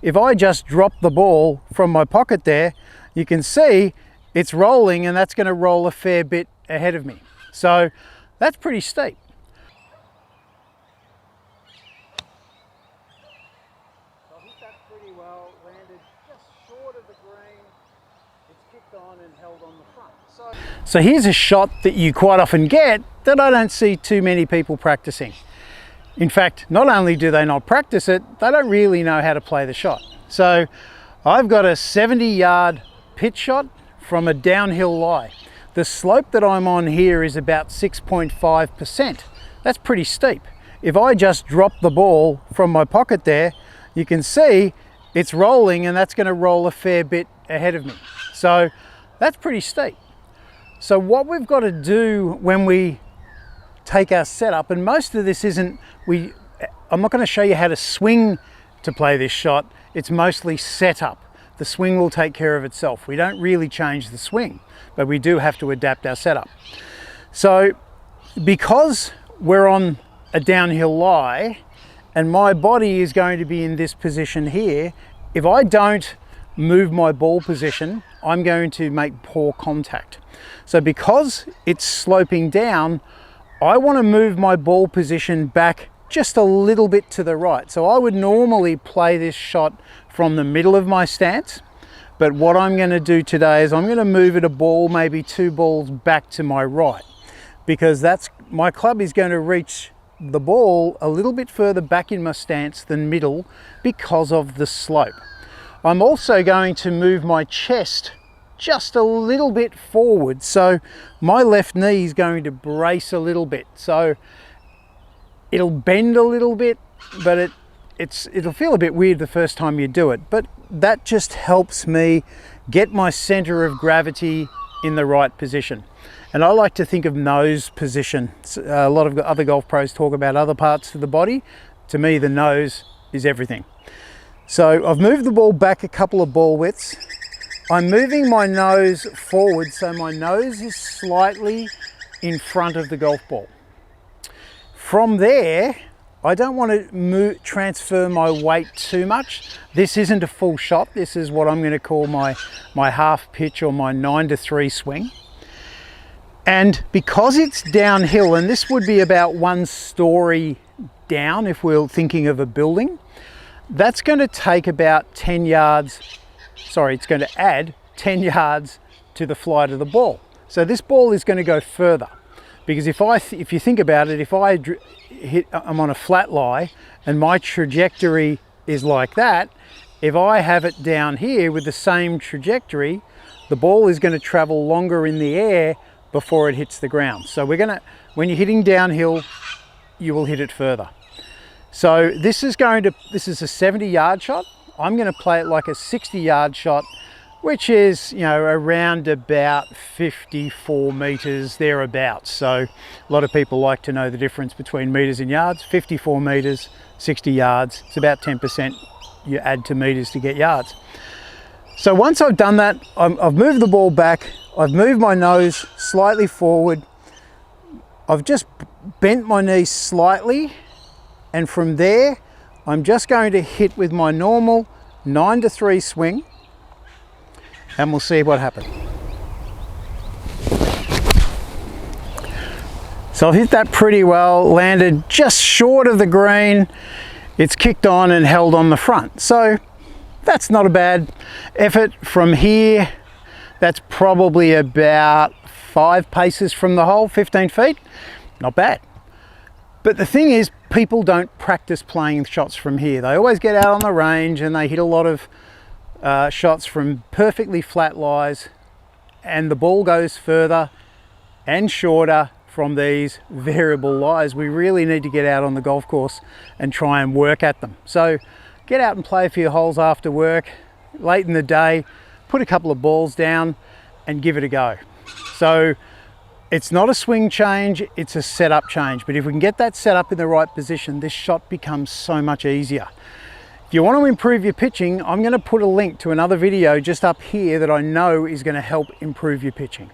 if I just drop the ball from my pocket there, you can see it's rolling, and that's going to roll a fair bit ahead of me. So that's pretty steep. I hit that pretty well, landed just short of the green. It's kicked on and held on the front. So here's a shot that you quite often get that I don't see too many people practicing. In fact, not only do they not practice it, they don't really know how to play the shot. So I've got a 70-yard pitch shot from a downhill lie. The slope that I'm on here is about 6.5%. That's pretty steep. If I just drop the ball from my pocket there, you can see it's rolling, and that's going to roll a fair bit ahead of me. So that's pretty steep. So what we've got to do when we take our setup, and most of this isn't, I'm not going to show you how to swing to play this shot. It's mostly setup. The swing will take care of itself. We don't really change the swing, but we do have to adapt our setup. So because we're on a downhill lie and my body is going to be in this position here, if I don't move my ball position, I'm going to make poor contact. So because it's sloping down, I want to move my ball position back just a little bit to the right. So I would normally play this shot from the middle of my stance, but what I'm going to do today is I'm going to move it a ball, maybe 2 balls back to my right, because my club is going to reach the ball a little bit further back in my stance than middle because of the slope. I'm also going to move my chest just a little bit forward, so my left knee is going to brace a little bit. So it'll bend a little bit, but it'll feel a bit weird the first time you do it, but that just helps me get my center of gravity in the right position. And I like to think of nose position. A lot of other golf pros talk about other parts of the body. To me, the nose is everything. So I've moved the ball back a couple of ball widths. I'm moving my nose forward, so my nose is slightly in front of the golf ball. From there, I don't want to transfer my weight too much. This isn't a full shot. This is what I'm going to call my half pitch or my 9-3 swing. And because it's downhill, and this would be about 1 story down if we're thinking of a building, that's going to take about 10 yards. Sorry, it's going to add 10 yards to the flight of the ball. So this ball is going to go further. Because if you think about it, if I'm on a flat lie and my trajectory is like that, if I have it down here with the same trajectory, the ball is going to travel longer in the air before it hits the ground. So when you're hitting downhill, you will hit it further. So this is a 70-yard shot. I'm going to play it like a 60-yard shot, which is, around about 54 meters thereabouts. So a lot of people like to know the difference between meters and yards. 54 meters, 60 yards. It's about 10% you add to meters to get yards. So once I've done that, I've moved the ball back. I've moved my nose slightly forward. I've just bent my knee slightly. And from there, I'm just going to hit with my normal 9-3 swing. And we'll see what happens. So I've hit that pretty well, landed just short of the green. It's kicked on and held on the front. So that's not a bad effort. From here, that's probably about 5 paces from the hole, 15 feet. Not bad. But the thing is, people don't practice playing shots from here. They always get out on the range and they hit a lot of shots from perfectly flat lies, and the ball goes further and shorter from these variable lies. We really need to get out on the golf course and try and work at them. So get out and play a few holes after work, late in the day, put a couple of balls down and give it a go. So it's not a swing change, it's a setup change. But if we can get that setup in the right position, this shot becomes so much easier. If you want to improve your pitching, I'm going to put a link to another video just up here that I know is going to help improve your pitching.